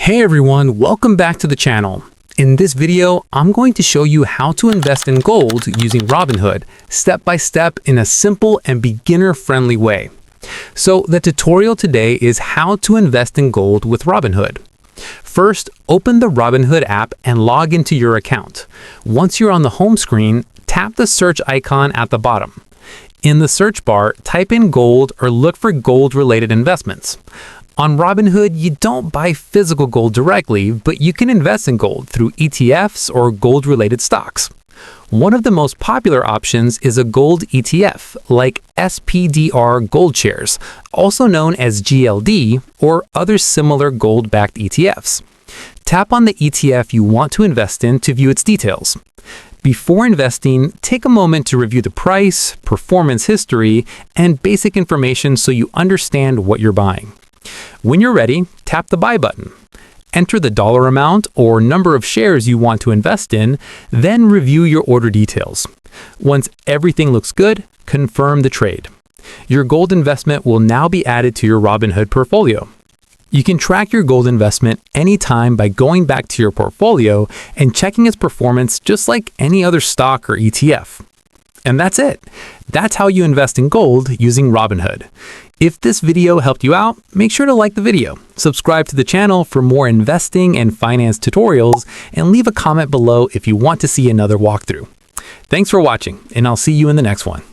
Hey everyone, welcome back to the channel. In this video, I'm going to show you how to invest in gold using Robinhood, step by step in a simple and beginner-friendly way. So the tutorial today is how to invest in gold with Robinhood. First, open the Robinhood app and log into your account. Once you're on the home screen, tap the search icon at the bottom. In the search bar, type in gold or look for gold-related investments. On Robinhood, you don't buy physical gold directly, but you can invest in gold through ETFs or gold-related stocks. One of the most popular options is a gold ETF, like SPDR Gold Shares, also known as GLD, or other similar gold-backed ETFs. Tap on the ETF you want to invest in to view its details. Before investing, take a moment to review the price, performance history, and basic information so you understand what you're buying. When you're ready, tap the Buy button. Enter the dollar amount or number of shares you want to invest in, then review your order details. Once everything looks good, confirm the trade. Your gold investment will now be added to your Robinhood portfolio. You can track your gold investment anytime by going back to your portfolio and checking its performance just like any other stock or ETF. And that's it. That's how you invest in gold using Robinhood. If this video helped you out, make sure to like the video, subscribe to the channel for more investing and finance tutorials, and leave a comment below if you want to see another walkthrough. Thanks for watching, and I'll see you in the next one.